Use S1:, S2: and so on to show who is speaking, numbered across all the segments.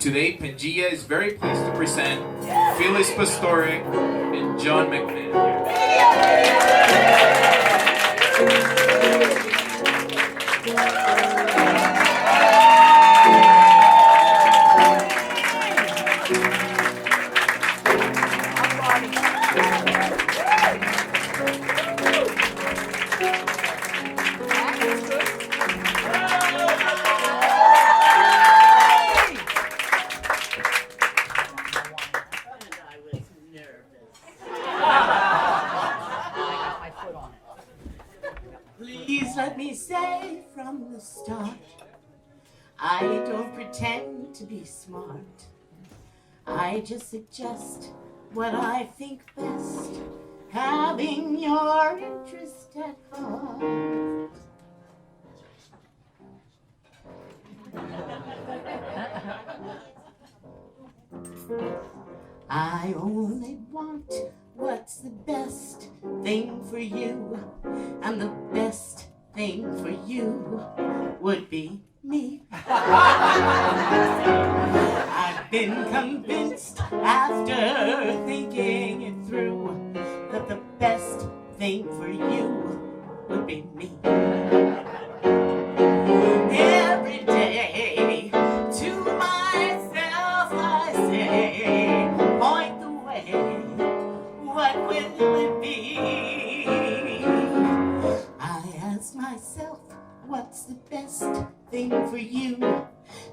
S1: Today, Pangea is very pleased to present Phyllis Pastore and John McMahon.
S2: Please let me say from the start, I don't pretend to be smart. I just suggest what I think best, having your interest at heart. I only want what's the best thing for you, and the best thing for you would be me. I've been convinced after thinking it through that the best thing for you would be me. Every day to myself I say, point the way, what will it be? I ask myself, what's the best thing for you?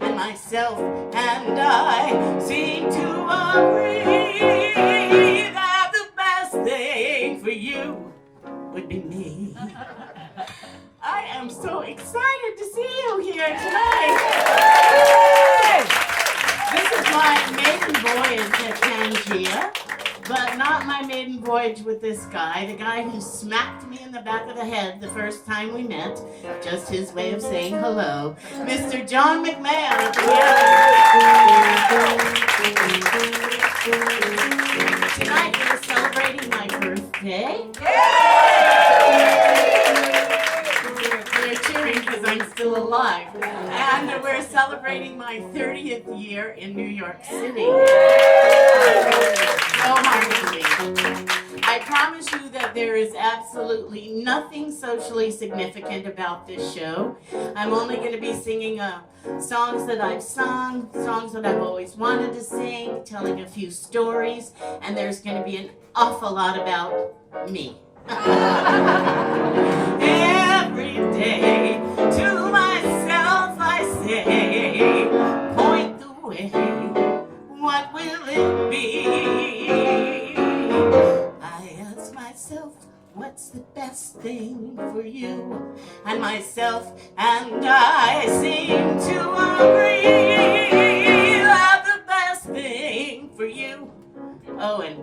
S2: And myself and I seem to agree that the best thing for you would be me. I am so excited to see you here tonight. This is my maiden voyage at Pangea, but not my maiden voyage with this guy, the guy who smacked me in the back of the head the first time we met, just his way of saying hello, Mr. John McMahon at the piano. Tonight we're celebrating my birthday. We're cheering because I'm still alive. And we're celebrating my 30th year in New York City. So hard to believe. I promise you that there is absolutely nothing socially significant about this show. I'm only going to be singing songs that I've sung, songs that I've always wanted to sing, telling a few stories, and there's going to be an awful lot about me. Every day to myself I say, point the way, what will it be? I ask myself, what's the best thing for you? And myself and I seem to agree that the best thing for you, oh, and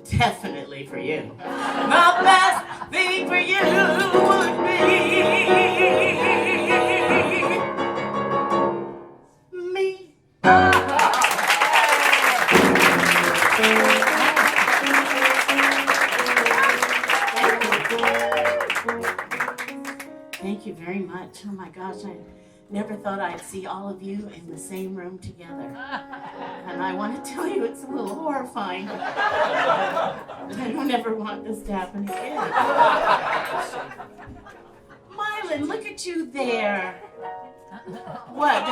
S2: definitely for you, the best thing for you would be me. Thank you very much. Oh my gosh, I never thought I'd see all of you in the same room together. And I want to tell you it's a little horrifying. I don't ever want this to happen again. Mylan, look at you there. What,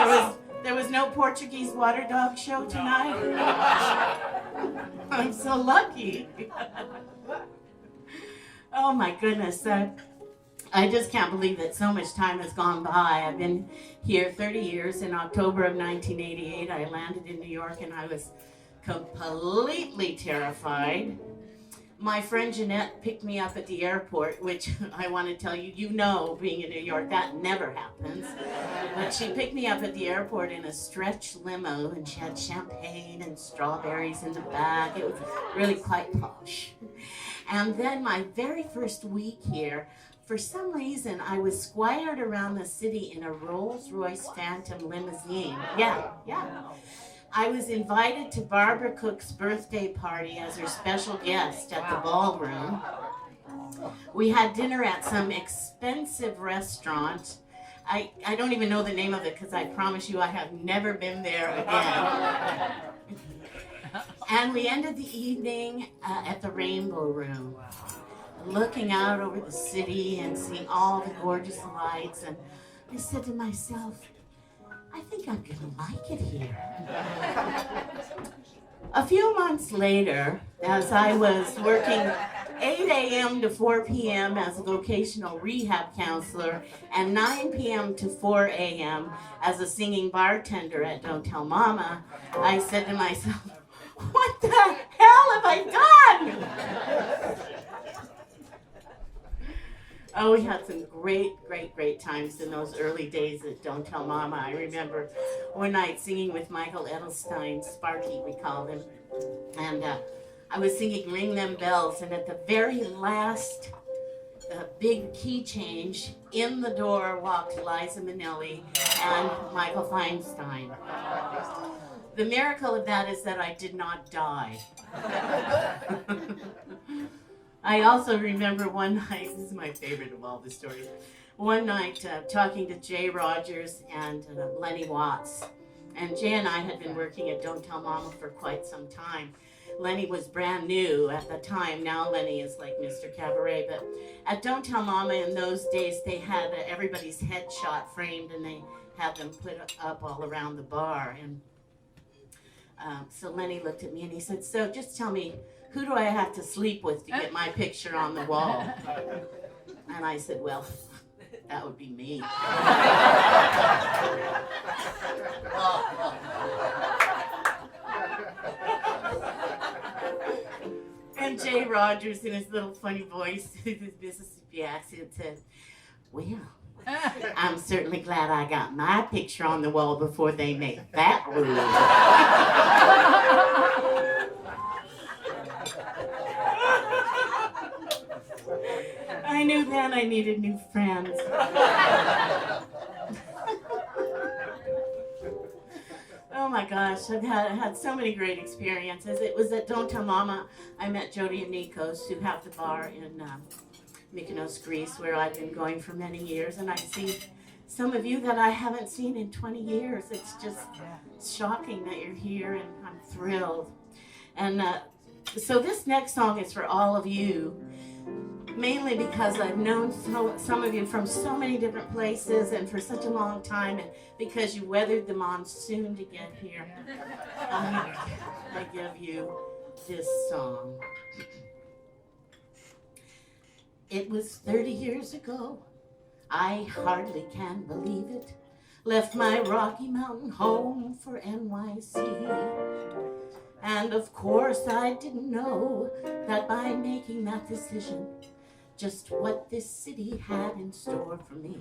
S2: there was no Portuguese water dog show tonight? I'm so lucky. Oh my goodness. I just can't believe that so much time has gone by. I've been here 30 years. In October of 1988, I landed in New York and I was completely terrified. My friend Jeanette picked me up at the airport, which I want to tell you, you know, being in New York, that never happens. But she picked me up at the airport in a stretch limo, and she had champagne and strawberries in the back. It was really quite posh. And then my very first week here, for some reason, I was squired around the city in a Rolls-Royce Phantom limousine. Yeah. I was invited to Barbara Cook's birthday party as her special guest at the ballroom. We had dinner at some expensive restaurant, I don't even know the name of it because I promise you I have never been there again. And we ended the evening at the Rainbow Room, looking out over the city and seeing all the gorgeous lights. And I said to myself, I think I'm gonna like it here. A few months later, as I was working 8 a.m. to 4 p.m. as a vocational rehab counselor and 9 p.m. to 4 a.m. as a singing bartender at Don't Tell Mama, I said to myself, what the hell have I done? Oh, we had some great times in those early days at Don't Tell Mama. I remember one night singing with Michael Edelstein, Sparky we called him, and I was singing Ring Them Bells, and at the very last big key change, in the door walked Liza Minnelli and Michael Feinstein. The miracle of that is that I did not die. I also remember one night, this is my favorite of all the stories, one night talking to Jay Rogers and Lenny Watts. And Jay and I had been working at Don't Tell Mama for quite some time. Lenny was brand new at the time. Now Lenny is like Mr. Cabaret. But at Don't Tell Mama in those days, they had everybody's headshot framed and they had them put up all around the bar. And so Lenny looked at me and he said, so just tell me, who do I have to sleep with to get my picture on the wall? And I said, well, that would be me. And Jay Rogers, in his little funny voice, his Mississippi accent, said, well, I'm certainly glad I got my picture on the wall before they make that rule. I knew then I needed new friends. Oh my gosh, I've had so many great experiences. It was at Don't Tell Mama I met Jody and Nikos, who have the bar in Mykonos, Greece, where I've been going for many years, and I see some of you that I haven't seen in 20 years. It's just shocking that you're here, and I'm thrilled. And so this next song is for all of you, mainly because I've known some of you from so many different places and for such a long time, and because you weathered the monsoon to get here. I give you this song. It was 30 years ago, I hardly can believe it, left my Rocky Mountain home for NYC. And of course I didn't know that by making that decision, just what this city had in store for me.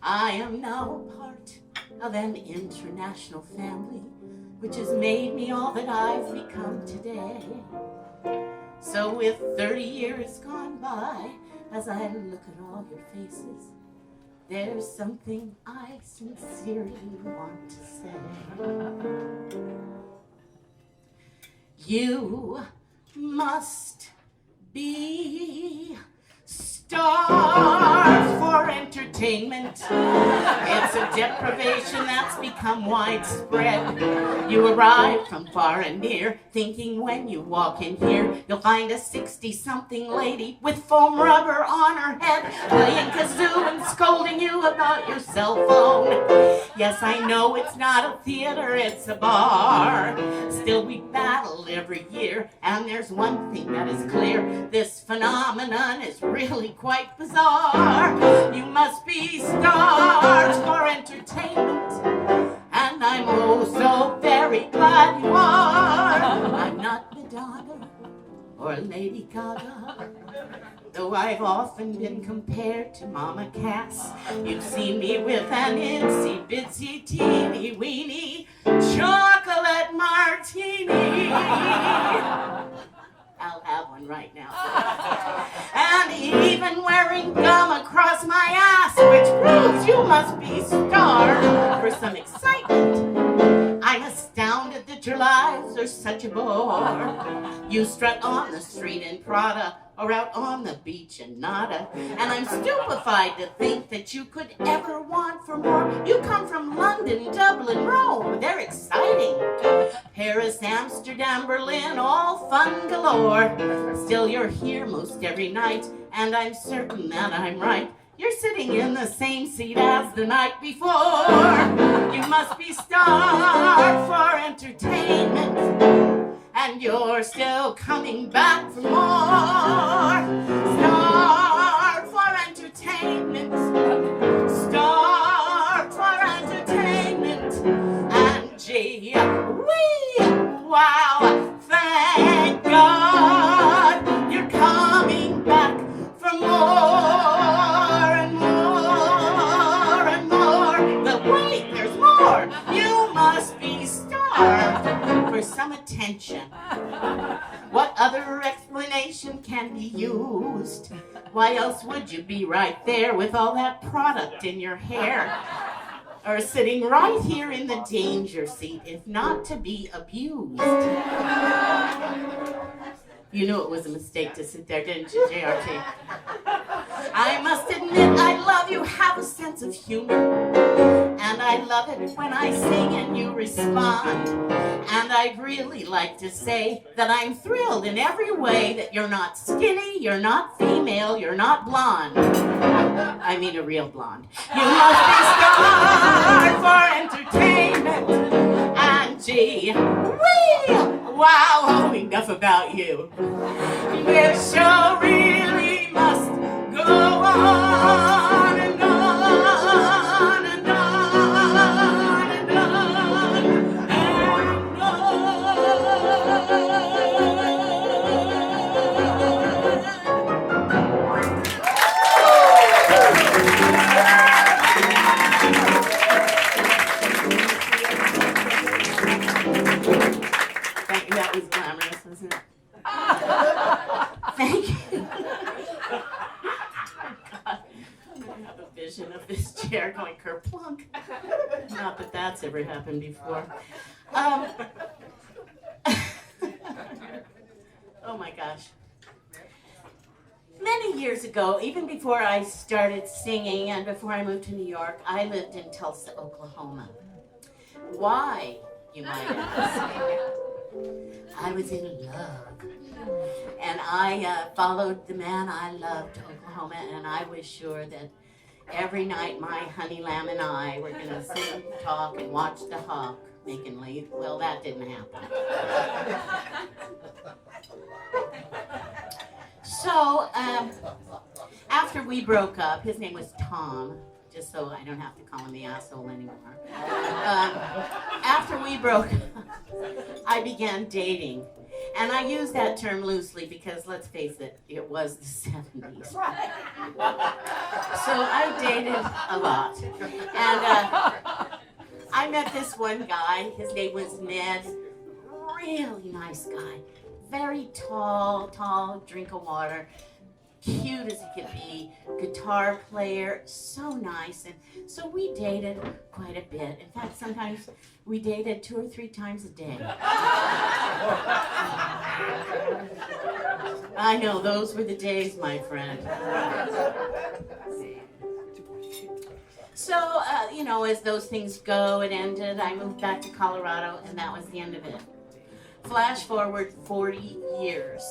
S2: I am now a part of an international family, which has made me all that I've become today. So with 30 years gone by, as I look at all your faces, there's something I sincerely want to say. You must be starved for entertainment. It's a deprivation that's become widespread. You arrive from far and near, thinking when you walk in here, you'll find a 60-something lady with foam rubber on her head, playing kazoo and scolding you about your cell phone. Yes, I know it's not a theater, it's a bar. Still, we battle every year, and there's one thing that is clear. This phenomenon is really quite bizarre. You must be starved for entertainment, and I'm oh so very glad you are. I'm not Madonna or Lady Gaga, though I've often been compared to Mama Cass. You've seen me with an itsy bitsy teeny weeny chocolate martini. I'll have one right now. And even wearing gum across my ass, which proves you must be starved for some excitement. I'm astounded that that your lives are such a bore. You strut on the street in Prada or out on the beach in Nada, and I'm stupefied to think that you could ever want for more. You come from London, Dublin, Rome, they're exciting. Paris, Amsterdam, Berlin, all fun galore. Still you're here most every night, and I'm certain that I'm right. You're sitting in the same seat as the night before. You must be starved for entertainment, and you're still coming back for more. Starved for entertainment, starved for entertainment, and gee, wow, thank God you're coming back for more and more and more. But wait, there's more. You must be starved for some attention. What other explanation can be used? Why else would you be right there with all that product in your hair? Or sitting right here in the danger seat, if not to be abused? You knew it was a mistake to sit there, didn't you, JRT? I must admit I love you, have a sense of humor. And I love it when I sing and you respond. And I'd really like to say that I'm thrilled in every way that you're not skinny, you're not female, you're not blonde. I mean a real blonde. You must be starved for entertainment. And gee, wow, oh, enough about you. This show really must go on and on and on and on and Thank you, that was glamorous, wasn't it? Thank you. God, I have a vision of this chair going kerplunk. Not that that's ever happened before. Oh my gosh. Many years ago, even before I started singing and before I moved to New York, I lived in Tulsa, Oklahoma. Why, you might ask? I was in love. And I followed the man I loved to Oklahoma, and I was sure that every night my honey lamb and I were going to sit and talk and watch the hawk making leave. Well, that didn't happen. So, after we broke up, his name was Tom, just so I don't have to call him the asshole anymore. After we broke up, I began dating. And I use that term loosely because, let's face it, it was the 70s. So I dated a lot. And I met this one guy. His name was Ned. Really nice guy. Very tall, drink of water. Cute as he could be, guitar player, so nice. And so we dated quite a bit. In fact, sometimes we dated 2 or 3 times a day. I know, those were the days, my friend. So, as those things go, it ended. I moved back to Colorado, and that was the end of it. Flash forward 40 years.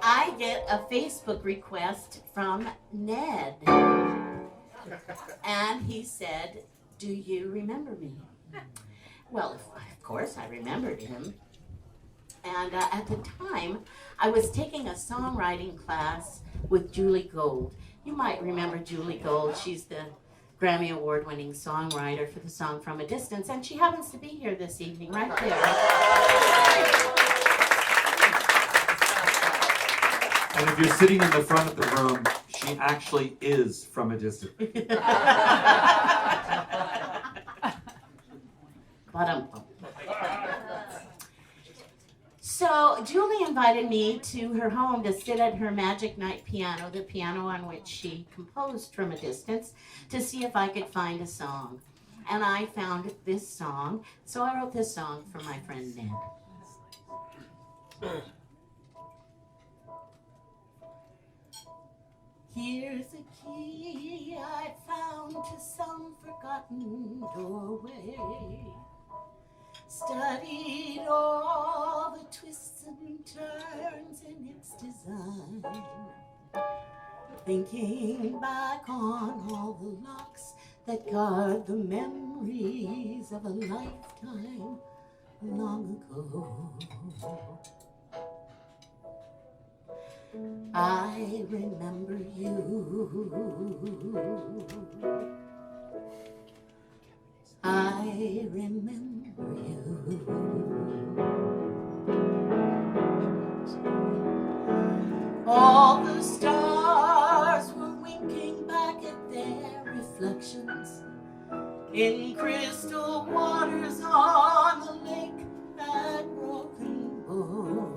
S2: I get a Facebook request from Ned. And he said, "Do you remember me?" Well, of course I remembered him. And at the time, I was taking a songwriting class with Julie Gold. You might remember Julie Gold. She's the Grammy Award-winning songwriter for the song From a Distance. And she happens to be here this evening, right there.
S3: And if you're sitting in the front of the room, she actually is from a distance.
S2: So Julie invited me to her home to sit at her Magic Night piano, the piano on which she composed From a Distance, to see if I could find a song. and I found this song. So I wrote this song for my friend Ned. Here's a key I found to some forgotten doorway. Studied all the twists and turns in its design. Thinking back on all the locks that guard the memories of a lifetime long ago. I remember you. I remember you. All the stars were winking back at their reflections in crystal waters on the lake at Broken Bow.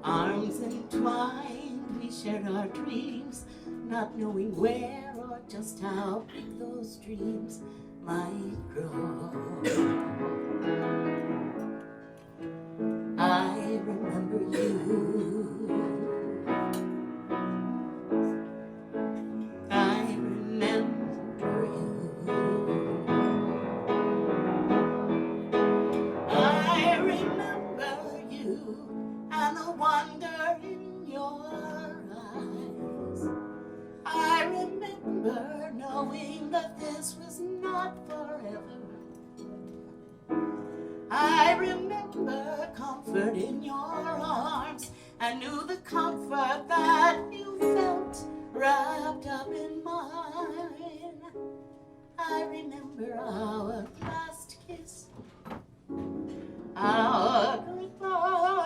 S2: Arms entwined, we shared our dreams, not knowing where or just how big those dreams might grow. I remember you. I remember you. I remember you and the wonder in your eyes. I remember knowing that this was not forever. I remember comfort in your arms. I knew the comfort that you felt wrapped up in mine. I remember our last kiss, our goodbye.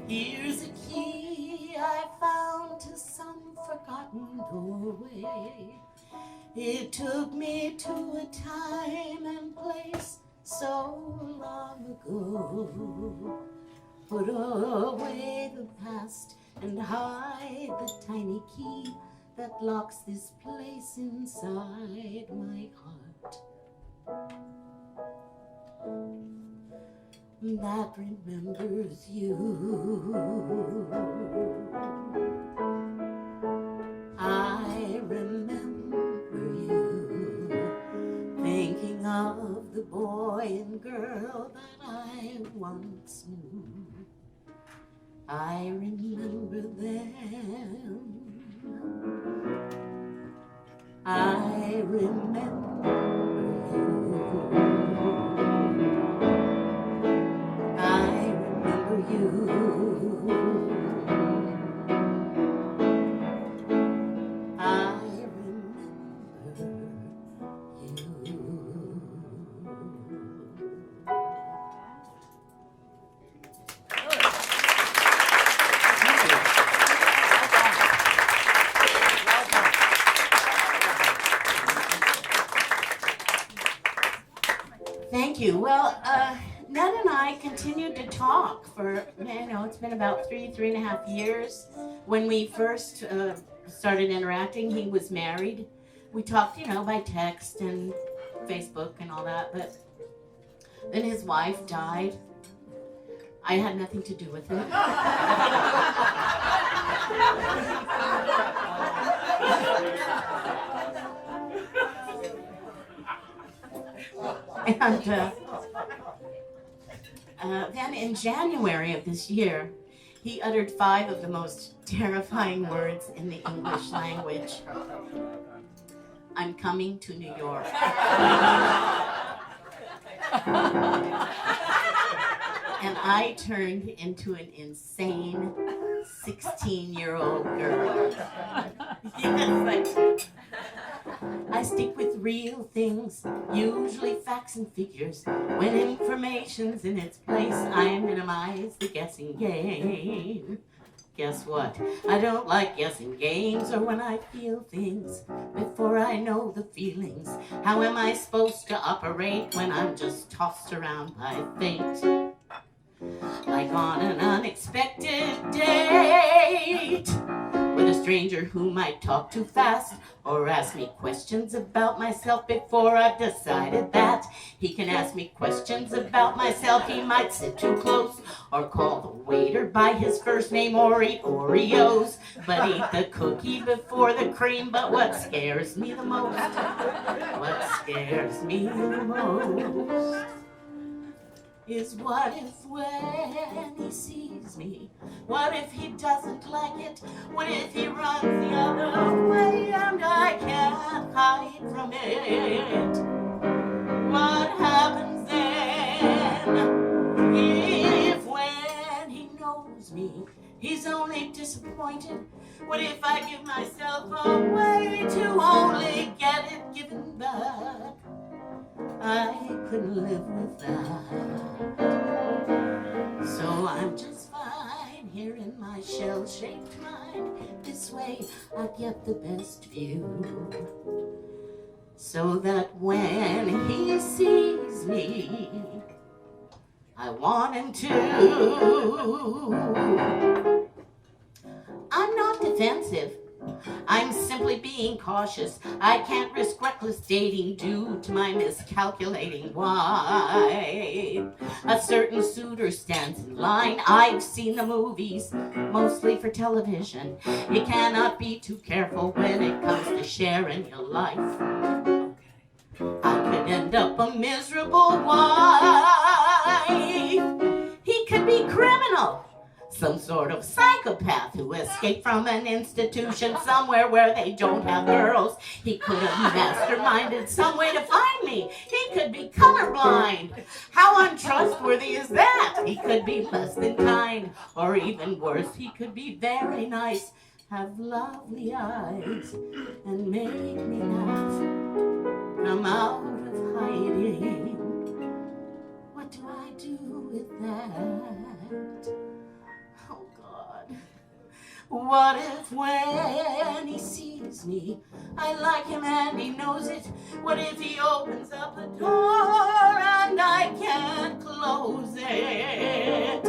S2: Here's a key I found to some forgotten doorway. It took me to a time and place so long ago. Put away the past and hide the tiny key that locks this place inside my heart. That remembers you. I remember you, thinking of the boy and girl that I once knew. I remember them. I remember you. I remember you. I remember you. Thank you. Well, Ned and I continued to talk for, it's been about three and a half years. When we first started interacting, he was married. We talked, by text and Facebook and all that, but then his wife died. I had nothing to do with it. And then in January of this year, he uttered 5 of the most terrifying words in the English language. I'm coming to New York. And I turned into an insane 16-year-old girl. Yes, I stick with real things, usually facts and figures. When information's in its place, I minimize the guessing game. guess what? I don't like guessing games or when I feel things before I know the feelings. How am I supposed to operate when I'm just tossed around by fate? Like on an unexpected date with a stranger who might talk too fast or ask me questions about myself before I've decided that. He can ask me questions about myself. He might sit too close or call the waiter by his first name or eat Oreos, but eat the cookie before the cream. But what scares me the most, what scares me the most is what if when he sees me, what if he doesn't like it, what if he runs the other way and I can't hide from it? What happens then if when he knows me, he's only disappointed? What if I give myself away to only get it given back? I couldn't live with that. So I'm just fine here in my shell-shaped mind. This way I get the best view, so that when he sees me, I want him to. I'm not defensive. I'm simply being cautious. I can't risk reckless dating due to my miscalculating why. A certain suitor stands in line. I've seen the movies, mostly for television. You cannot be too careful when it comes to sharing your life. I could end up a miserable wife. He could be criminal, some sort of psychopath who escaped from an institution somewhere where they don't have girls. He could have masterminded some way to find me. He could be colorblind. How untrustworthy is that? He could be less than kind, or even worse, he could be very nice, have lovely eyes, and make me laugh. Come out of hiding. What do I do with that? Oh God. What if when he sees me, I like him and he knows it? What if he opens up a door and I can't close it?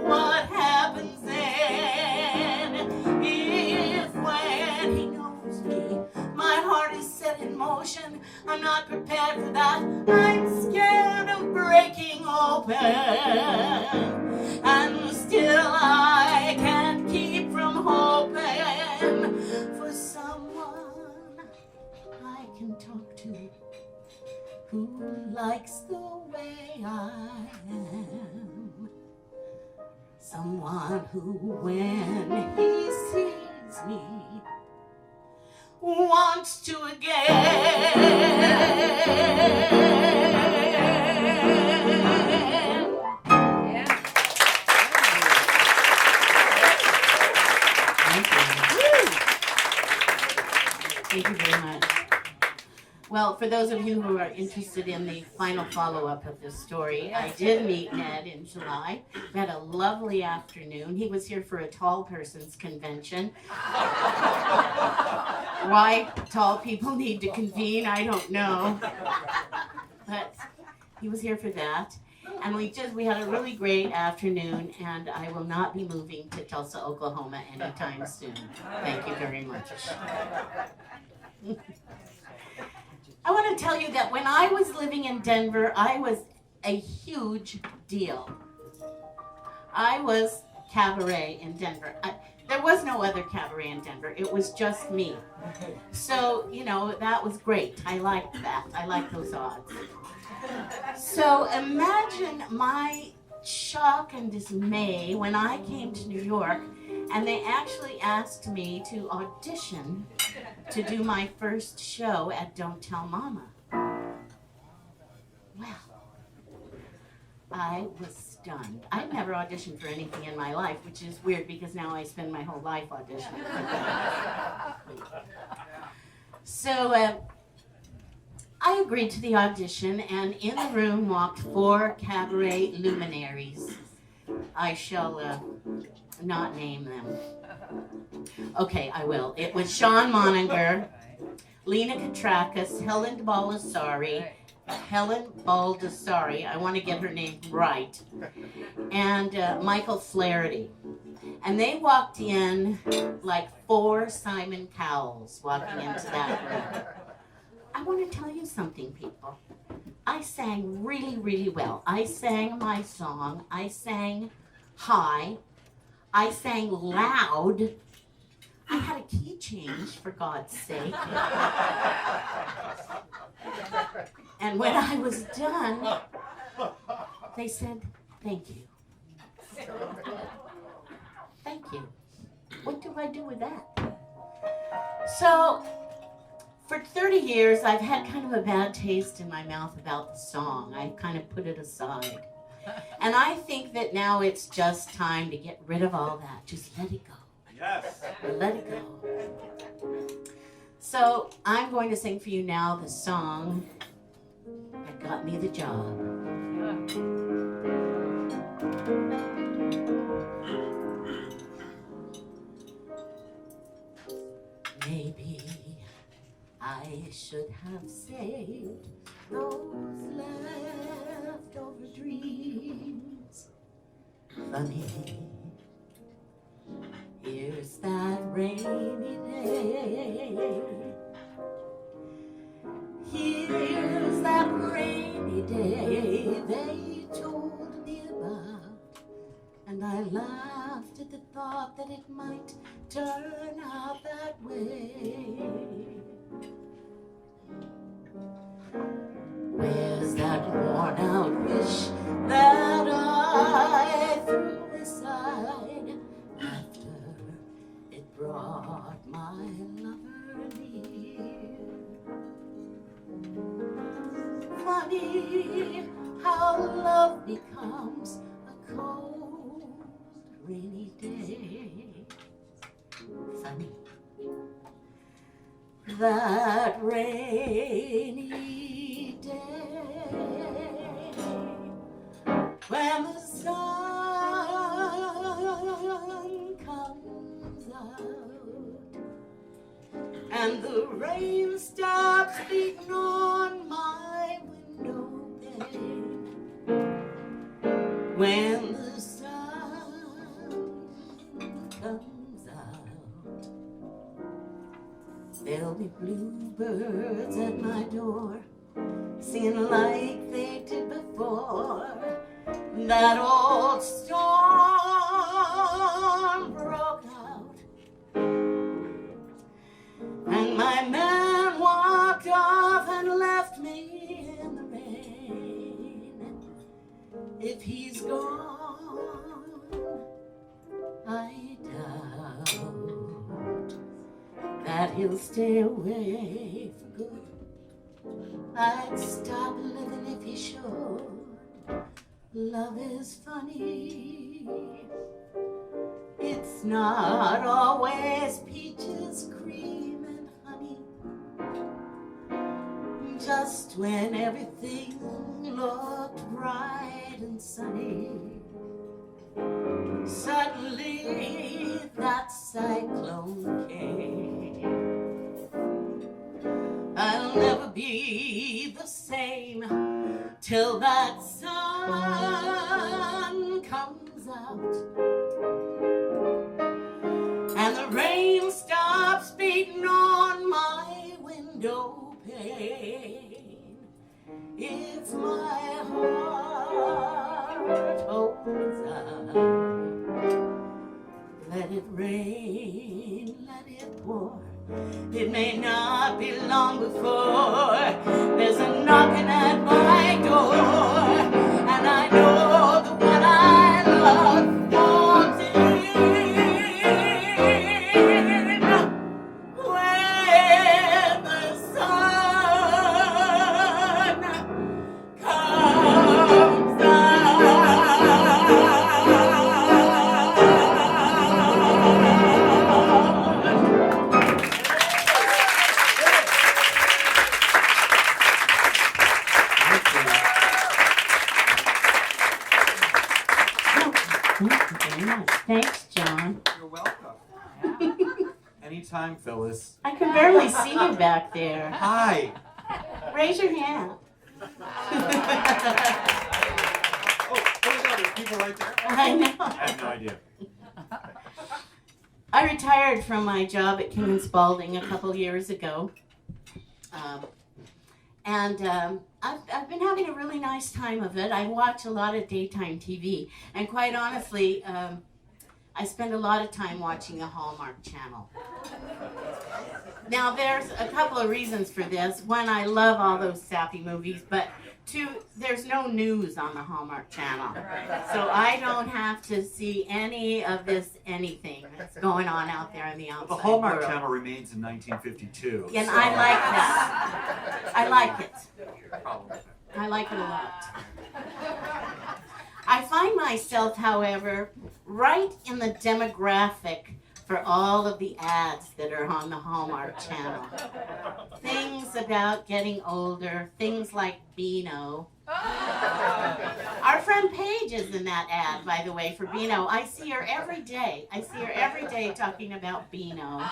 S2: What happens then if when he knows me, my heart is set in motion? I'm not prepared for that. I'm scared of breaking open, and still I can't keep from hoping for someone I can talk to who likes the way I am. Someone who, when he sees me, wants to again.
S4: Yeah.
S2: Thank you very much. Well, for those of you who are interested in the final follow-up of this story, I did meet Ned in July. We had a lovely afternoon. He was here for a tall person's convention. Why tall people need to convene, I don't know. But he was here for that. And we had a really great afternoon, and I will not be moving to Tulsa, Oklahoma anytime soon. Thank you very much. I want to tell you that when I was living in Denver, I was a huge deal. I was Cabaret in Denver. There was no other Cabaret in Denver. It was just me. So, that was great. I liked that. I liked those odds. So imagine my shock and dismay when I came to New York and they actually asked me to audition to do my first show at Don't Tell Mama. Well, I was stunned. I'd never auditioned for anything in my life, which is weird because now I spend my whole life auditioning. So I agreed to the audition, and in the room walked 4 Cabaret luminaries. I shall not name them. Okay, I will. It was Sean Moninger, Lena Katrakis, Helen Baldessari, I want to get her name right, and Michael Flaherty. And they walked in like 4 Simon Cowells walking into that room. I want to tell you something, people. I sang really, really well. I sang my song. I sang high. I sang loud. I had a key change, for God's sake. And when I was done, they said, "Thank you." Thank you. What do I do with that? So, for 30 years, I've had kind of a bad taste in my mouth about the song. I kind of put it aside. And I think that now it's just time to get rid of all that. Just let it go.
S1: Yes.
S2: Let it go. So I'm going to sing for you now the song that got me the job. Maybe I should have saved those leftover dreams. Funny, here's that rainy day. Here's that rainy day they told me about. And I laughed at the thought that it might turn out that way. Where's that worn out wish that I threw aside after it brought my lover near? Funny how love becomes a cold, rainy day. Funny, that rainy day when the sun comes out and the rain stops beating on my window pane. When the sun comes out, there'll be bluebirds at my door, singing like they did before. That old storm broke out, and my man walked off and left me in the rain. If he's gone, I doubt that he'll stay away for good. I'd stop living if he should. Love is funny. It's not always peaches, cream, and honey. Just when everything looked bright and sunny, suddenly that cyclone came. I'll never be the same till that sun comes out and the rain stops beating on my window pane. If my heart opens up, let it rain, let it pour. It may not be long before there's a knocking at my door, and I know the one I love wants it in. When the sun comes Thank you very much. Thanks, John.
S3: You're welcome. Anytime, Phyllis.
S2: I can barely see you back there.
S3: Hi.
S2: Raise your hand.
S3: Oh my God, there's people right there.
S2: I know.
S3: I have no idea.
S2: I retired from my job at King and Spalding a couple years ago. I've been having a really nice time of it. I watch a lot of daytime TV. And quite honestly, I spend a lot of time watching the Hallmark Channel. Now, there's a couple of reasons for this. One, I love all those sappy movies, but two, there's no news on the Hallmark Channel. So I don't have to see any of this anything that's going on out there in the outside
S3: The Hallmark
S2: world.
S3: Channel remains in 1952.
S2: And
S3: so-
S2: I like that. I like it.
S3: Problem with it.
S2: I like it a lot. I find myself, however, right in the demographic for all of the ads that are on the Hallmark Channel. Things about getting older, things like Beano. Our friend Paige is in that ad, by the way, for Beano. I see her every day. Talking about Beano.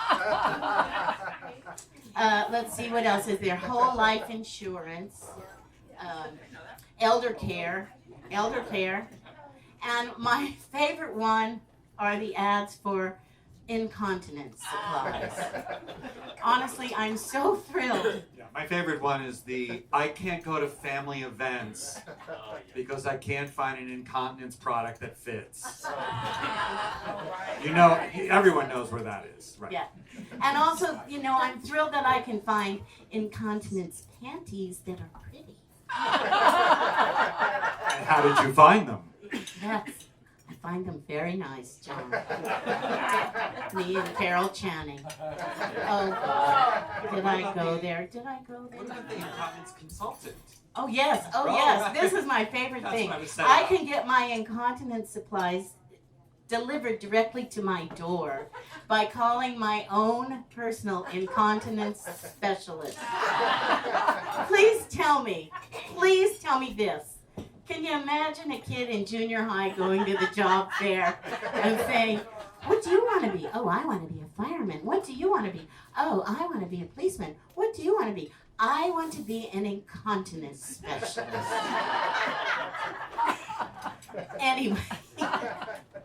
S2: Let's see, what else is there? Whole life insurance, elder care. And my favorite one are the ads for incontinence supplies. Honestly, I'm so thrilled.
S3: Yeah, my favorite one is the I can't go to family events because I can't find an incontinence product that fits. You know, everyone knows where that is, right?
S2: Yeah. And also, you know, I'm thrilled that I can find incontinence panties that are pretty.
S3: And how did you find them?
S2: Yes, I find them very nice, John. Me and Carol Channing. Oh, God. Did I go there?
S3: What about the incontinence consultant?
S2: Oh, yes.
S3: Right.
S2: This is my favorite
S3: That's
S2: thing.
S3: what I was saying.
S2: I can get my incontinence supplies delivered directly to my door by calling my own personal incontinence specialist. Please tell me this. Can you imagine a kid in junior high going to the job fair and saying, "What do you want to be?" "Oh, I want to be a fireman." "What do you want to be?" "Oh, I want to be a policeman." "What do you want to be?" "I want to be an incontinence specialist." Anyway,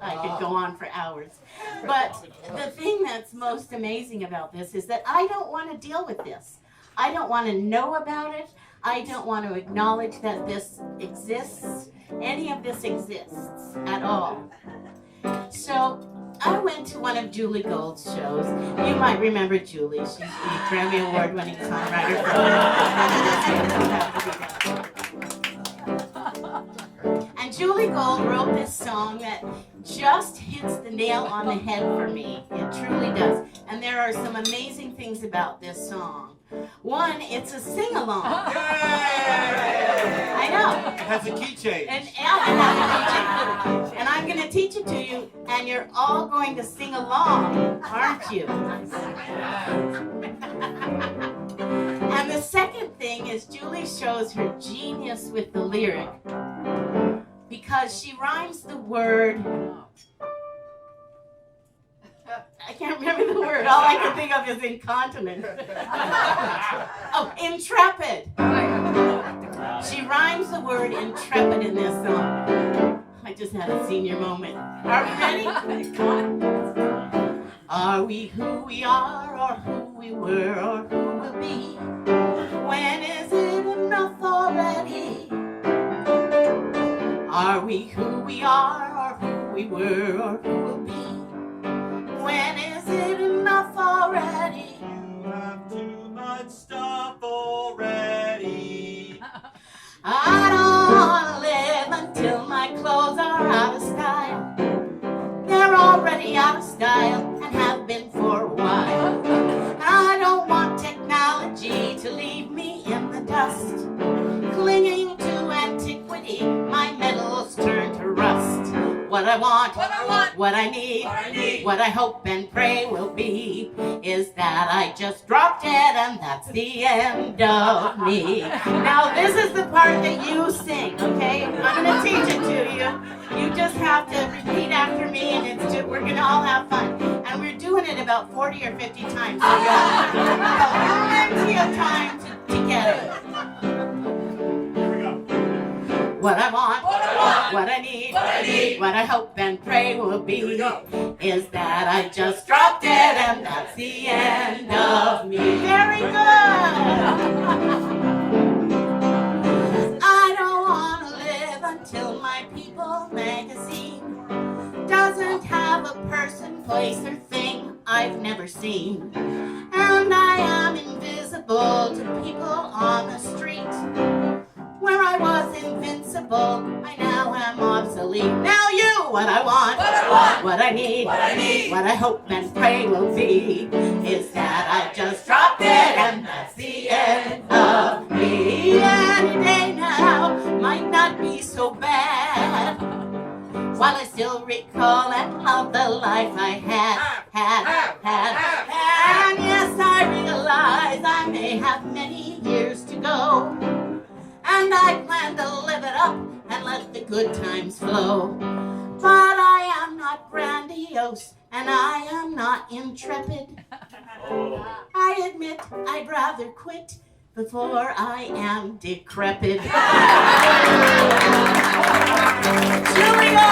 S2: I could go on for hours. But the thing that's most amazing about this is that I don't want to deal with this. I don't want to know about it. I don't want to acknowledge that this exists. Any of this exists at all. So I went to one of Julie Gold's shows. You might remember Julie. She's the Grammy Award-winning songwriter for And Julie Gold wrote this song that just hits the nail on the head for me. It truly does. And there are some amazing things about this song. One, it's a sing-along. I know.
S3: It has a key change.
S2: And I'm going to teach it to you, and you're all going to sing along, aren't you? And the second thing is Julie shows her genius with the lyric because she rhymes the word. I can't remember the word. All I can think of is incontinent. Oh, intrepid. She rhymes the word intrepid in this song. I just had a senior moment. Are we ready? Are we who we are, or who we were, or who we'll be? When is it enough already? Are we who we are, or who we were, or who we'll be? When is it enough already?
S3: You have too much stuff already.
S2: I don't want to live until my clothes are out of style. They're already out of style and have been for a while. I don't want technology to leave me in the dust. Clinging to antiquity, my metals turn to rust. What I want, what I need, what I hope and pray will be is that I just drop dead and that's the end of me. Now this is the part that you sing, okay? I'm going to teach it to you. You just have to repeat after me, and we're gonna all have fun. And we're doing it about 40 or 50 times. So you have plenty of time to get it. What I want, what I need, what I hope and pray will be, is that I just dropped dead and that's the end of me. Very good. I don't want to live until my People magazine doesn't have a person, place, or thing I've never seen. And I am invisible to people on the street. Where I was invincible, I now am obsolete. Now you, what I want, what I need, what I hope and pray will be, is that I just dropped dead and that's the end of me. Any day now might not be so bad, while I still recall and love the life I had. And yes, I realize I may have many years to go, and I plan to live it up and let the good times flow. But I am not grandiose and I am not intrepid. I admit I'd rather quit before I am decrepit. Cheerio!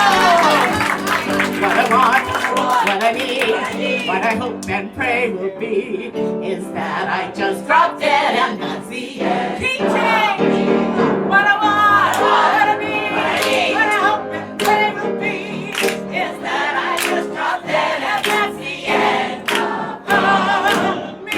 S2: What I want, what I need, what I hope and pray will be, is that I just drop dead and that's the end. What I want, what I need, what I hope and pray will be, is that I just drop dead and that's the end of me.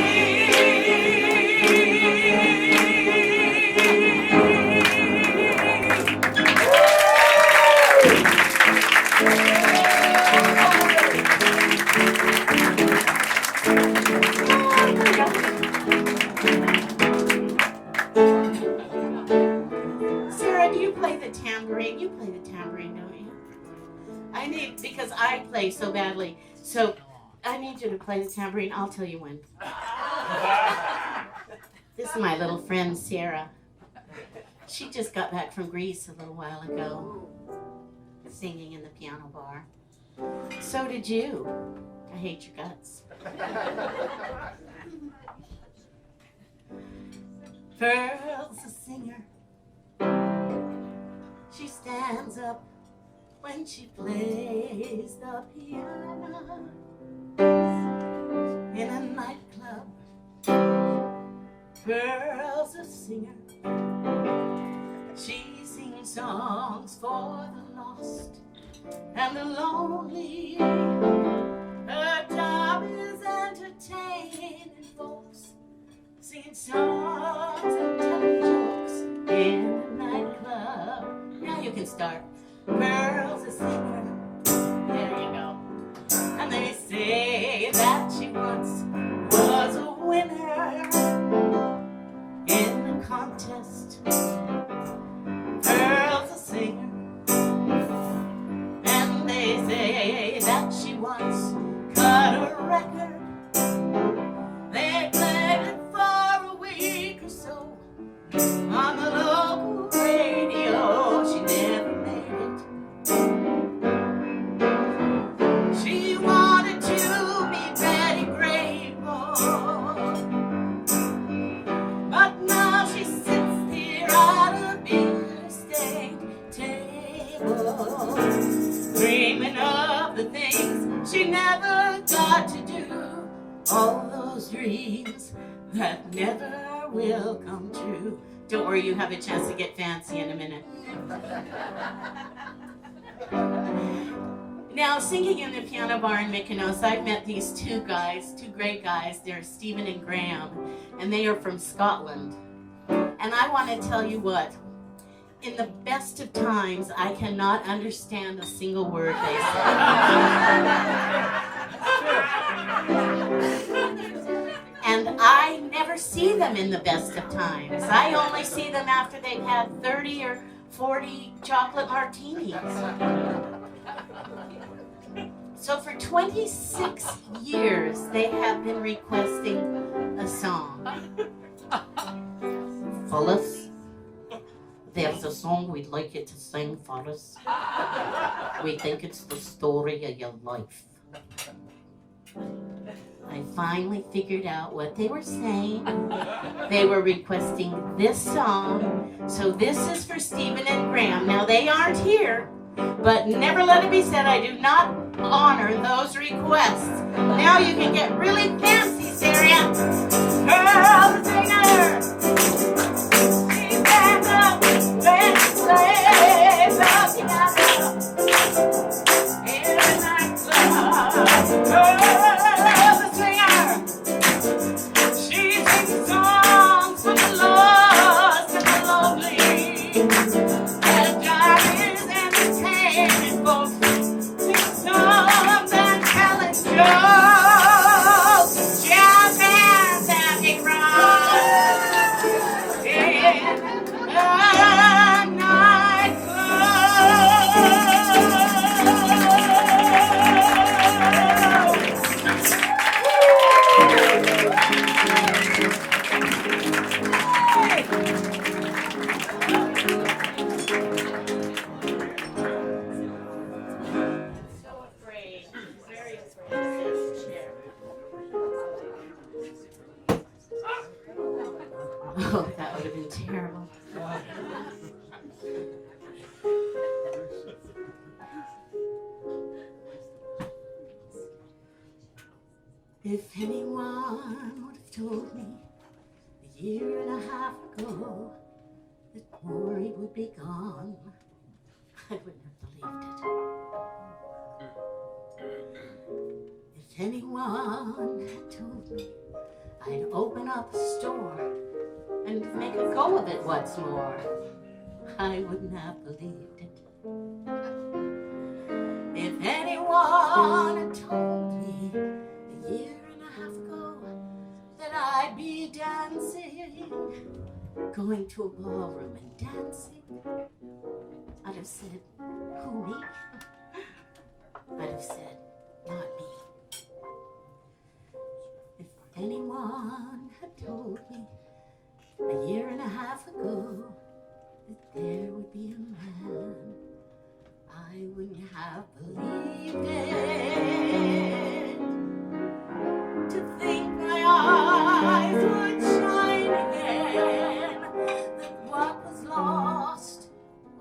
S2: You play the tambourine, don't you? I need, because I play so badly, so I need you to play the tambourine. I'll tell you when. This is my little friend, Sarah. She just got back from Greece a little while ago, singing in the piano bar. So did you. I hate your guts. Pearl's a singer. She stands up when she plays the piano in a nightclub. Pearl's a singer. She sings songs for the lost and the lonely. Her job is entertaining folks, singing songs and telling jokes in a nightclub. Now you can start. Pearl's a singer. There you go. And they say that she once was a winner in the contest. Pearl's a singer. And they say that she once cut a record. They played it for a week or so on the local radio. She never made it. She wanted to be Betty Grable, but now she sits here at a beer-steak table, dreaming of the things she never got to do, all those dreams that never will come true. Don't worry, you have a chance to get fancy in a minute. Now, singing in the piano bar in Mykonos, I've met these two guys, two great guys. They're Stephen and Graham, and they are from Scotland. And I want to tell you what, in the best of times, I cannot understand a single word they say. And I never see them in the best of times. I only see them after they've had 30 or 40 chocolate martinis. So for 26 years, they have been requesting a song. Phyllis, there's a song we'd like you to sing for us. We think it's the story of your life. I finally figured out what they were saying. They were requesting this song. So this is for Stephen and Graham. Now they aren't here, but never let it be said I do not honor those requests. Now you can get really fancy, Sarah. Girl, the singer. She stands up when she plays the piano in a nightclub. Girl, the singer. She sings songs for the lost and the lonely. Her job is entertaining folks. Sing songs and telling jokes. Jazz hands and he runs in a So afraid, very afraid to sit in the chair. Oh, that would have been terrible. If anyone would have told me a year and a half ago that Maury would be gone, I wouldn't have believed it. If anyone had told me I'd open up a store and make a go of it once more, I wouldn't have believed it. If anyone had told me a year and a half ago that I'd be dancing, going to a ballroom and dancing, I'd have said, who, me? I'd have said, not me. If anyone had told me a year and a half ago that there would be a man, I wouldn't have believed it. To think my eyes would shine again, that what was lost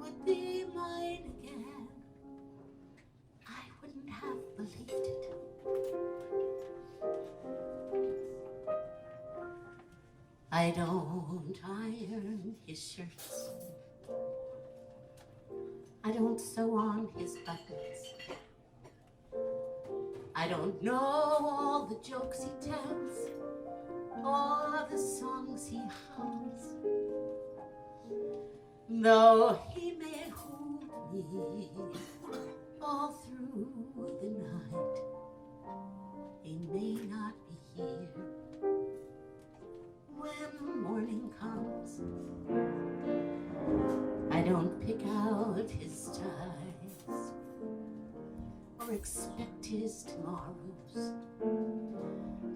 S2: would be mine again, I wouldn't have believed it. I don't iron his shirts. I don't sew on his buttons. I don't know all the jokes he tells or the songs he hums. Though he may hold me all through the night, he may not be here when morning comes. I don't pick out his ties or expect his tomorrows,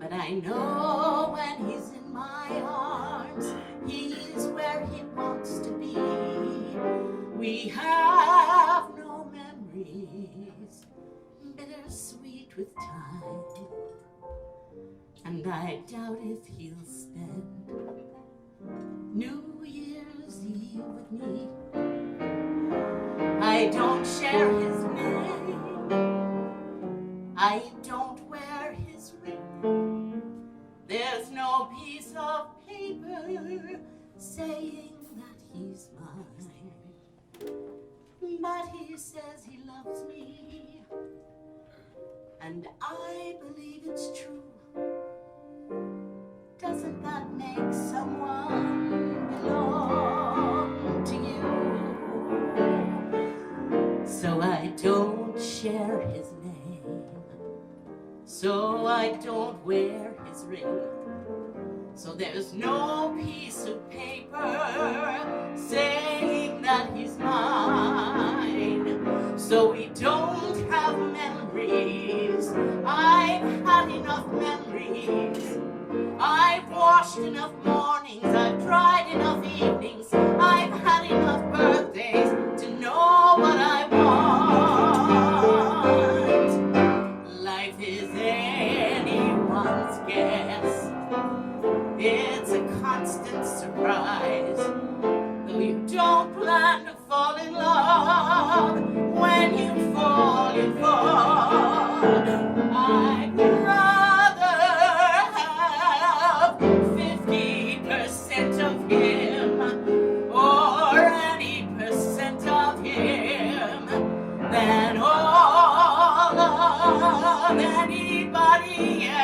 S2: but I know when he's in my arms, he's where he wants to be. We have no memories, bittersweet with time, and I doubt if he'll spend New Year's Eve with me. I don't share his name, I don't wear his ring. There's no piece of paper saying that he's mine, but he says he loves me, and I believe it's true. Doesn't that make someone belong to you? So I don't share his name, so I don't wear his ring. So there's no piece of paper saying that he's mine. So we don't have memories. I've had enough memories. I've washed enough mornings, I've tried enough evenings, I've had enough fall in love. When you fall, you fall. I'd rather have 50% of him or any percent of him than all of anybody else.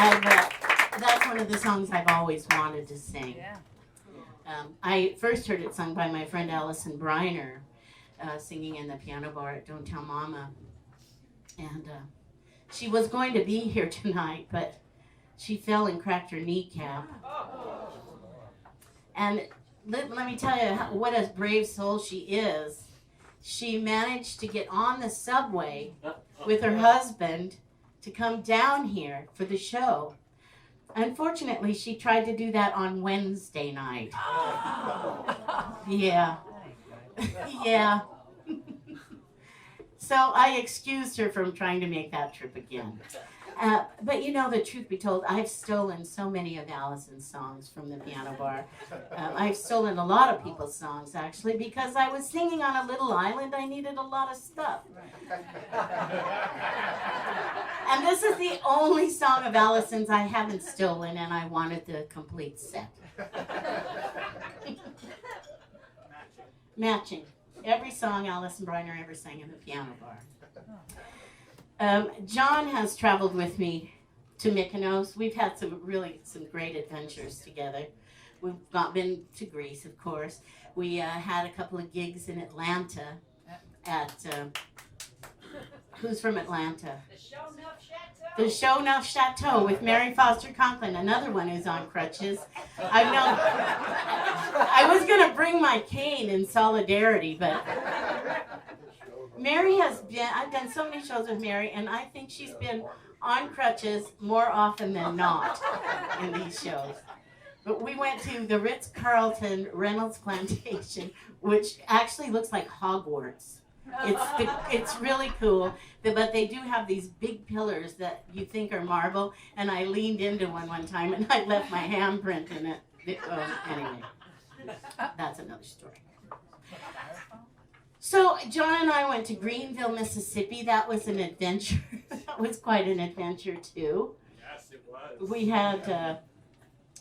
S2: And that's one of the songs I've always wanted to sing. I first heard it sung by my friend Allison Briner, singing in the piano bar at Don't Tell Mama. And she was going to be here tonight, but she fell and cracked her kneecap. And let me tell you what a brave soul she is. She managed to get on the subway with her husband to come down here for the show. Unfortunately, she tried to do that on Wednesday night. Yeah. Yeah. So I excused her from trying to make that trip again. But you know, the truth be told, I've stolen so many of Allison's songs from the piano bar. I've stolen a lot of people's songs, actually, because I was singing on a little island. I needed a lot of stuff. And this is the only song of Allison's I haven't stolen, and I wanted the complete set. Matching. Every song Allison Briner ever sang in the piano bar. John has traveled with me to Mykonos. We've had some great adventures together. We've been to Greece, of course. We had a couple of gigs in Atlanta at, who's from Atlanta? The Shoneuf Chateau with Mary Foster Conklin, another one who's on crutches. I was going to bring my cane in solidarity, but Mary has been, I've done so many shows with Mary, and I think she's been on crutches more often than not in these shows. But we went to the Ritz-Carlton Reynolds Plantation, which actually looks like Hogwarts. It's really cool, but they do have these big pillars that you think are marble, and I leaned into one time, and I left my handprint in it. Anyway, that's another story. So John and I went to Greenville, Mississippi. That was an adventure. That was quite an adventure, too.
S1: Yes, it was.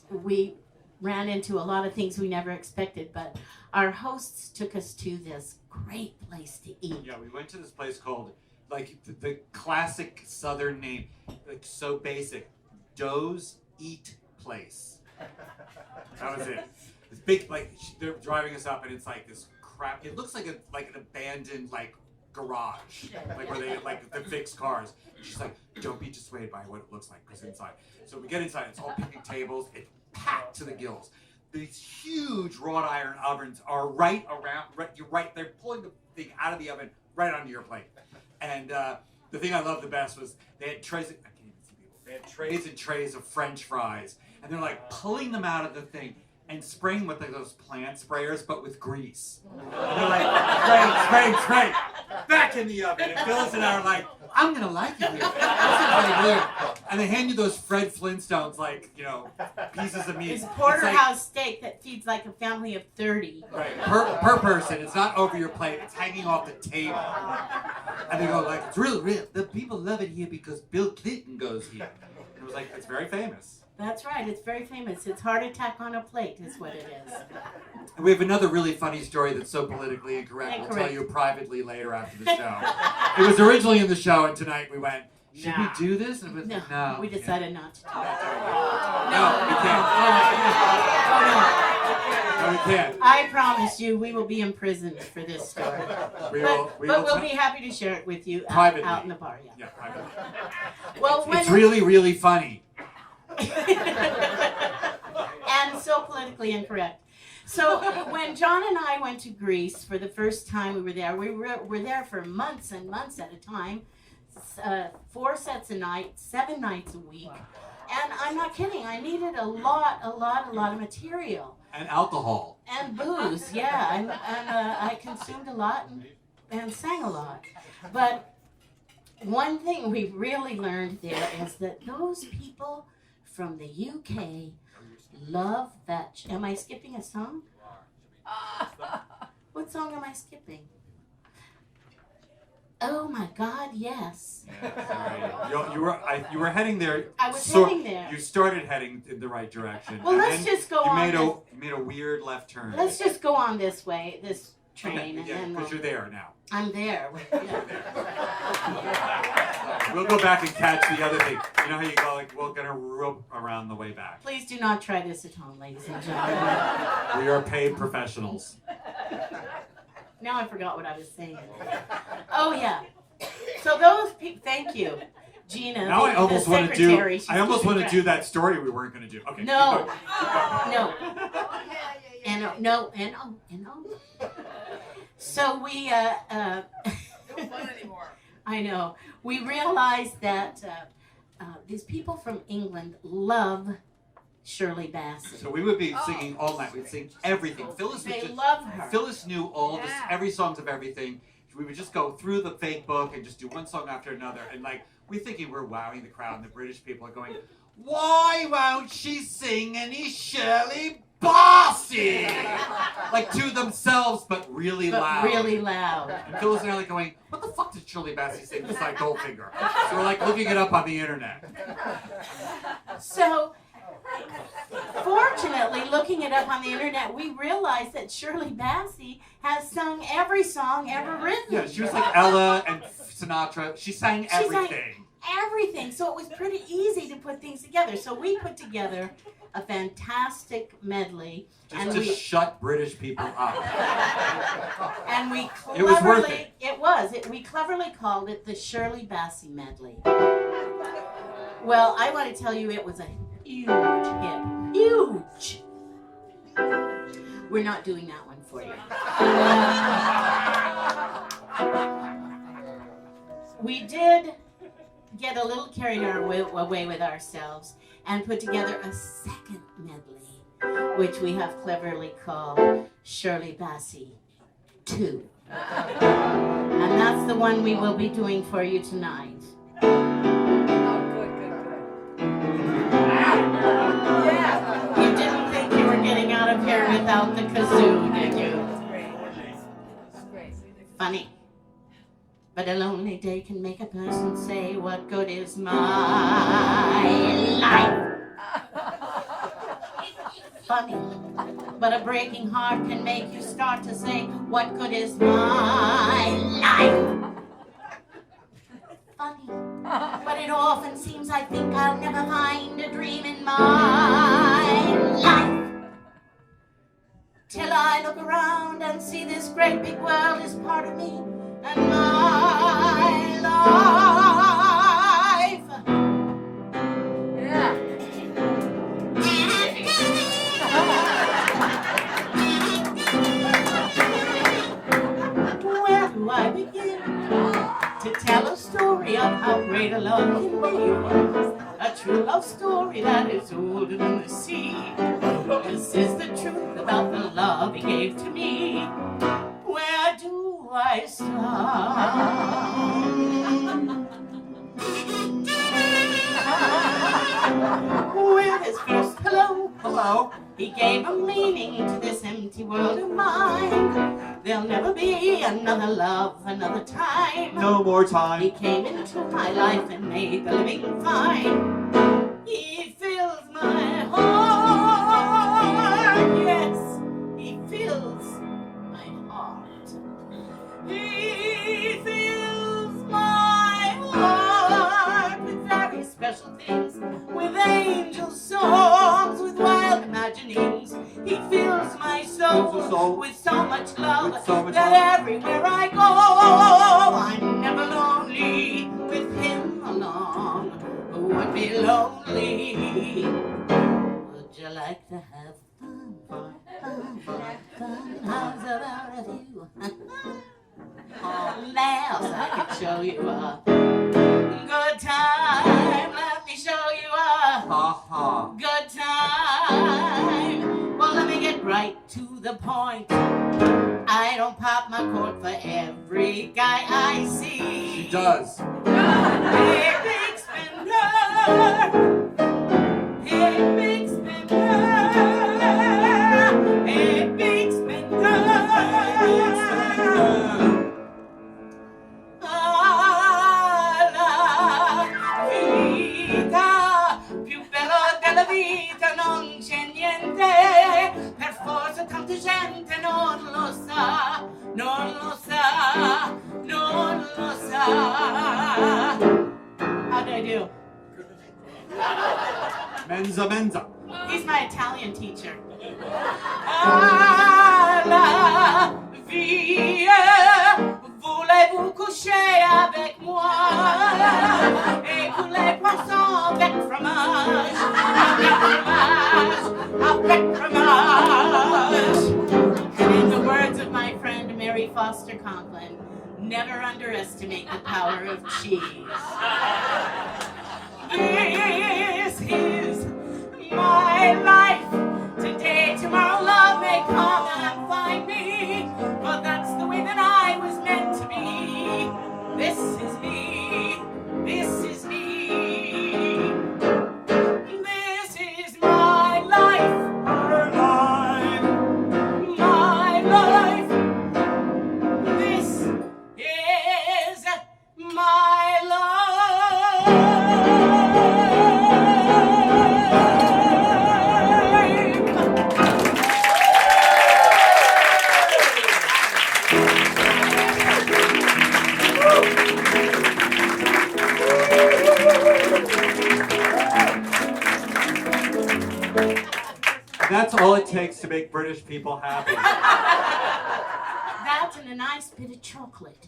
S2: We ran into a lot of things we never expected, but our hosts took us to this great place to eat.
S3: Yeah, we went to this place called, like, the classic Southern name, like, so basic, Doe's Eat Place. That was it. This big, like, they're driving us up, and it's like this crap. It looks like an abandoned, like, garage, like where they like the fixed cars. She's like, don't be dissuaded by what it looks like, because inside. So we get inside. It's all picnic tables. It's packed to the gills. These huge wrought iron ovens are right around. They're pulling the thing out of the oven right onto your plate. And the thing I loved the best was they had trays. I can't even see people. They had trays and trays of French fries, and they're like pulling them out of the thing and spraying with like those plant sprayers, but with grease. And they're like, spray, back in the oven. And Phyllis and I are like, I'm gonna like it here. This is really weird. And they hand you those Fred Flintstones, like, you know, pieces of meat.
S2: It's porterhouse steak that feeds like a family of 30.
S3: Right, per person. It's not over your plate. It's hanging off the table. And they go like, it's really real. The people love it here because Bill Clinton goes here. And it was like, it's very famous.
S2: That's right. It's very famous. It's heart attack on a plate is what it is.
S3: And we have another really funny story that's so politically incorrect. We'll tell you privately later after the show. It was originally in the show, and tonight we went, should we do this? And it was no.
S2: We decided not to do that.
S3: No, we can't.
S2: I promise you, we will be imprisoned for this story. But we'll be happy to share it with you out in the bar.
S3: Yeah, privately.
S2: Well,
S3: it's really, really funny.
S2: And so politically incorrect. So when John and I went to Greece for the first time we were there for months and months at a time, 4 sets a night, 7 nights a week. And I'm not kidding. I needed a lot of material.
S3: And alcohol.
S2: And booze, yeah. And I consumed a lot and sang a lot. But one thing we really learned there is that those people from the UK love that. Am I skipping a song? What song am I skipping? Oh my God, yes.
S3: You were heading there.
S2: I was heading there.
S3: You started heading in the right direction.
S2: Well, let's just go on.
S3: You made a weird left turn.
S2: Let's just go on this way, this train,
S3: okay,
S2: and
S3: because you're there now.
S2: I'm there. Yeah.
S3: We'll go back and catch the other thing. You know how you go, like, we're going to rope around the way back.
S2: Please do not try this at home, ladies and gentlemen.
S3: We are paid professionals.
S2: Now I forgot what I was saying. Oh, yeah. So those people, thank you, Gina.
S3: Now I almost want to do. I almost want to do that story we weren't going to do. Okay.
S2: No. No. No. So we.
S4: No fun anymore.
S2: I know. We realized that these people from England love Shirley Bassey.
S3: So we would be singing all night. We'd sing everything.
S2: They love her.
S3: Phyllis knew all this, every songs of everything. We would just go through the fake book and just do one song after another. And like, we're thinking we're wowing the crowd, and the British people are going, "Why won't she sing any Shirley Bassey?" Like to themselves, but really loud.
S2: Really loud.
S3: And Phyllis and I are like going, "What the fuck did Shirley Bassey sing beside Goldfinger?" So we're like looking it up on the internet.
S2: So, fortunately, looking it up on the internet, we realized that Shirley Bassey has sung every song ever written.
S3: Yeah, she was like Ella and Sinatra. She sang everything.
S2: Sang everything. So it was pretty easy to put things together. So we put together a fantastic medley.
S3: Just to shut British people up.
S2: And we cleverly,
S3: it was worth it.
S2: It was. We cleverly called it the Shirley Bassey medley. Well, I want to tell you, it was a huge hit. Huge. We're not doing that one for you. We did get a little carried away with ourselves and put together a second medley, which we have cleverly called Shirley Bassey 2. And that's the one we will be doing for you tonight. You didn't think you were getting out of here without the kazoo, did you? Funny. But a lonely day can make a person say, "What good is my life?" Funny. But a breaking heart can make you start to say, "What good is my life?" Funny. But it often seems I think I'll never find a dream in my life. Till I look around and see this great big world is part of me and my life.
S4: Yeah.
S2: Where do I begin to tell a story of how great a love can be? A true love story that is older than the sea. This is the truth about the love he gave to me. Where do I start? With his first hello, hello, he gave a meaning to this empty world of mine. There'll never be another love, another time.
S3: No more time.
S2: He came into my life and made the living fine. He fills my heart, yes, he fills my heart. He fills my heart with very special things, with angel songs, with wild imaginings. He fills my soul with so much love that everywhere I go, I'm never lonely with him along. Who would be lonely? Would you like to have fun? How's about you? Oh, laughs, I can show you a good time. Let me show you a right to the point. I don't pop my cork for every guy I see.
S3: She does.
S2: Hey, big spender. Hey, big spender. Hey, big spender. Più bello della vita non c'è niente, per forza tanta gente non lo sa, non lo sa, non lo sa. How did I do?
S3: Menza, menza.
S2: He's my Italian teacher. La vie, voulez-vous coucher avec moi? Et pour les poissons avec fromage, avec fromage. And in the words of my friend Mary Foster Conklin, never underestimate the power of cheese. This is my life. Today, tomorrow, love may come and find me, but that's the way that I was meant to be. This is me. This is me. This is my life.
S3: Her life.
S2: My life. This is my
S3: That's all it takes to make British people happy.
S2: That and a nice bit of chocolate.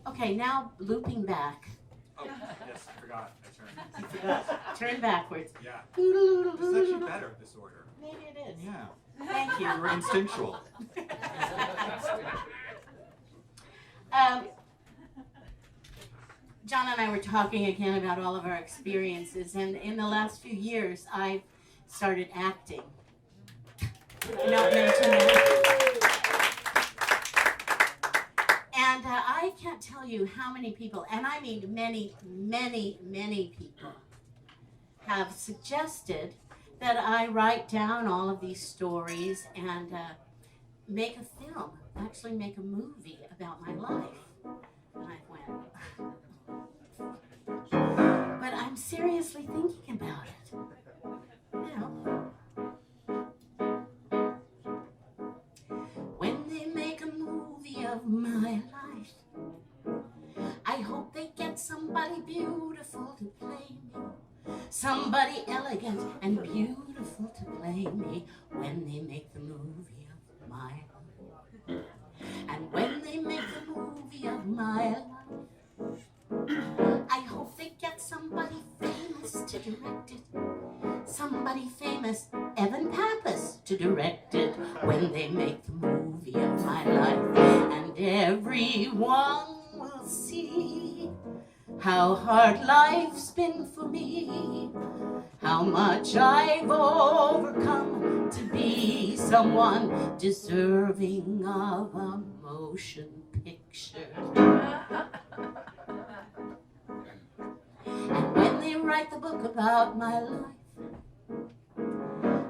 S2: Okay, now looping back.
S3: Oh, yes, I forgot. I turned.
S2: Turn backwards.
S3: Yeah. This is actually
S2: Maybe
S3: better, this order.
S2: it is.
S3: Yeah.
S2: Thank you.
S3: We're instinctual.
S2: John and I were talking again about all of our experiences, and in the last few years, I've started acting. Did I not mention that? And I can't tell you how many people, and I mean many, many, many people, have suggested that I write down all of these stories and make a film, actually make a movie about my life. And I went, but I'm seriously thinking about it. You know, when they make a movie of my life, I hope they get somebody beautiful to play me. Somebody elegant and beautiful to play me when they make the movie of my life. And when they make the movie of my life, I hope they get somebody famous to direct it. Somebody famous, Evan Pappas, to direct it when they make the movie of my life. And everyone will see how hard life's been for me, how much I've overcome to be someone deserving of a motion picture. And when they write the book about my life,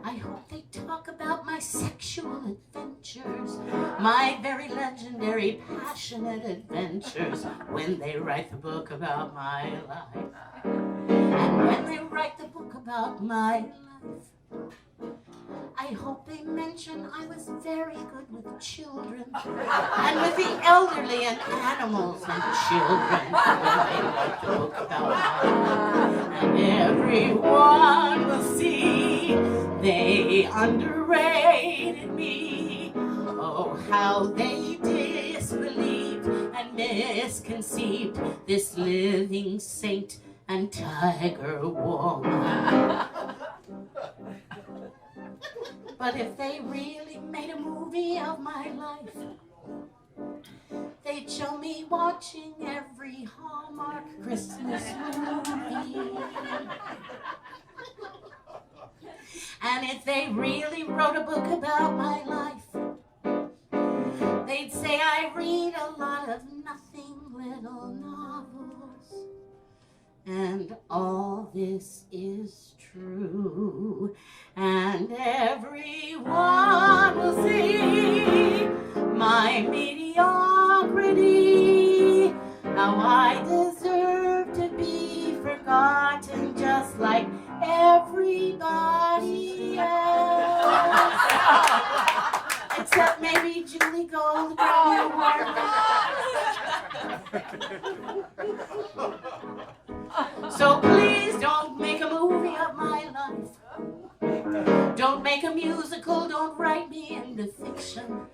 S2: I hope they talk about my sexual adventures, my very legendary, passionate adventures, when they write the book about my life. And when they write the book about my life, I hope they mention I was very good with children and with the elderly and animals and children when they write the book about my life. And everyone will see they underrated me. Oh, how they disbelieved and misconceived this living saint and tiger woman. But if they really made a movie of my life, they'd show me watching every Hallmark Christmas movie. And if they really wrote a book about my life, they'd say I read a lot of nothing little novels. And all this is true, and everyone will see my mediocrity, how I deserve to be forgotten just like everybody else. Except maybe Julie Gold got me award. So please don't make a movie of my life. Don't make a musical, don't write me into fiction.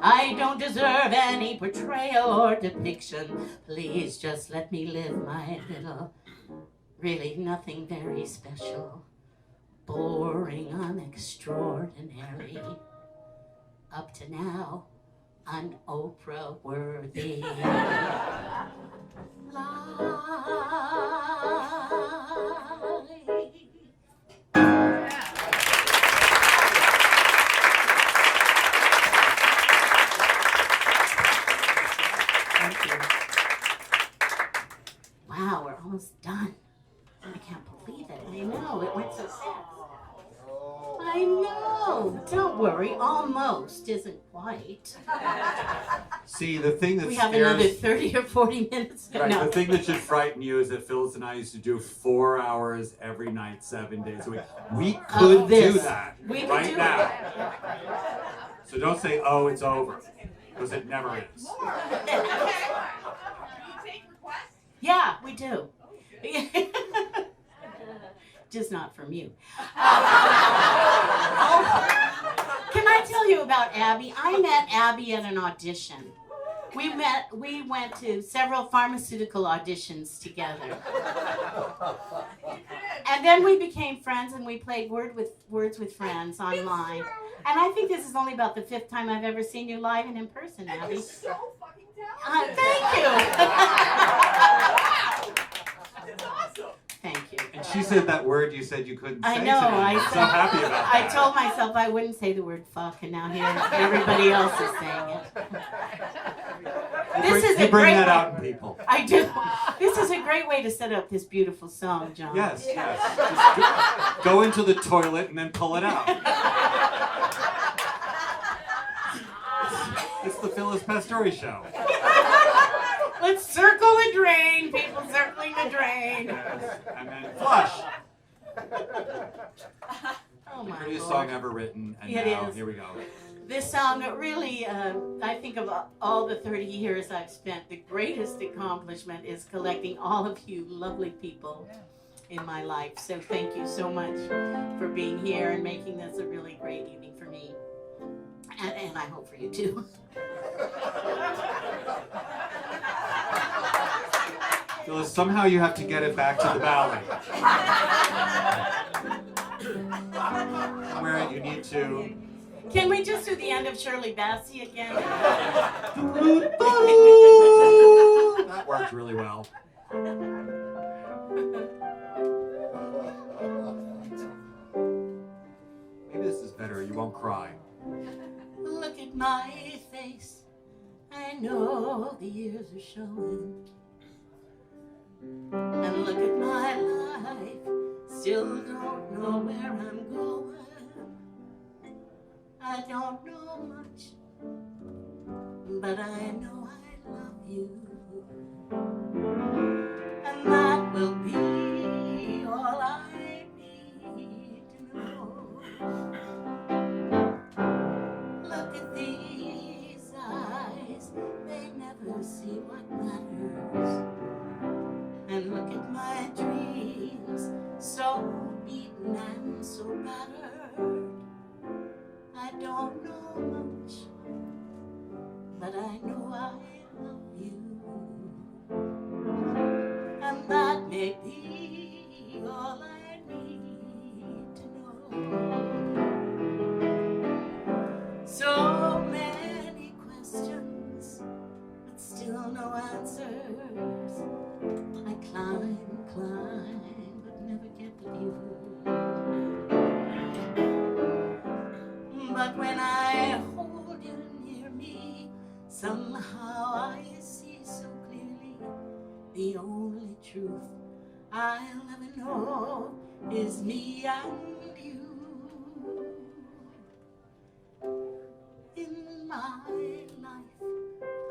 S2: I don't deserve any portrayal or depiction. Please just let me live my little, really nothing very special, boring, unextraordinary, up to now, un-Oprah worthy Thank you. Wow, we're almost done. I can't believe it. I know, it went so fast. I know. Don't worry, almost isn't quite.
S3: See, the thing that
S2: We have another 30 or 40 minutes.
S3: Right,
S2: No.
S3: the thing that should frighten you is that Phyllis and I used to do 4 hours every night, 7 days a week. We could do that right now. So don't say, oh, it's over, because it never is.
S4: Do you take requests?
S2: Yeah, we do. Just not from you. Can I tell you about Abby? I met Abby at an audition. We went to several pharmaceutical auditions together. And then we became friends and we played Words with Friends online. And I think this is only about the 5th time I've ever seen you live and in person, Abby.
S4: You're so fucking talented.
S2: Thank you.
S4: It's awesome.
S2: Thank you.
S3: And she said that word you said you couldn't say
S2: I know.
S3: today. I'm so happy about that.
S2: I told myself I wouldn't say the word fuck, and now here everybody else is saying it. This is
S3: you
S2: a
S3: bring
S2: great
S3: that
S2: way.
S3: out in people.
S2: I do. This is a great way to set up this beautiful song, John.
S3: Yes, yes. Just go into the toilet and then pull it out. It's the Phyllis Pastore show.
S2: Let's circle the drain, people circling the drain.
S3: Yes. And then flush.
S2: Oh my
S3: Prettiest
S2: Lord.
S3: song ever written, and
S2: It
S3: now
S2: is.
S3: here we go.
S2: This song really, I think of all the 30 years I've spent, the greatest accomplishment is collecting all of you lovely people in my life. So thank you so much for being here and making this a really great evening for me. And I hope for you too.
S3: Phyllis, somehow you have to get it back to the ballet. Somewhere you need to.
S2: Can we just do the end of Shirley Bassey again?
S3: That worked really well. Maybe this is better. You won't cry.
S2: Look at my face. I know the years are showing. And look at my life. Still don't know where I'm going. I don't know much, but I know I love you. And that will be all I need to know. Look at these eyes, they never see what matters. And look at my dreams, so beaten and so battered. I don't know much, but I know I love you. And that may be all I need to know. So many questions, but still no answers. I climb, but never get the view. But when I hold you near me, somehow I see so clearly the only truth I'll ever know is me and you. In my life,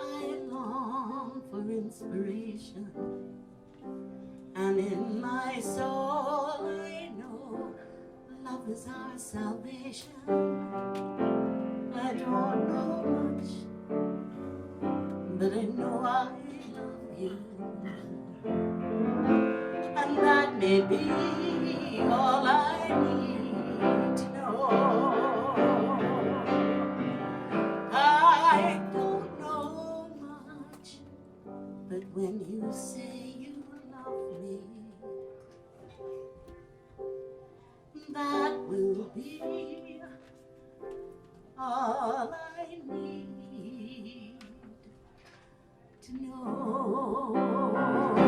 S2: I long for inspiration, and in my soul I know love is our salvation. I don't know much, but I know I love you, and that may be all I need to know. I don't know much, but when you say you love me, that will be all I need to know.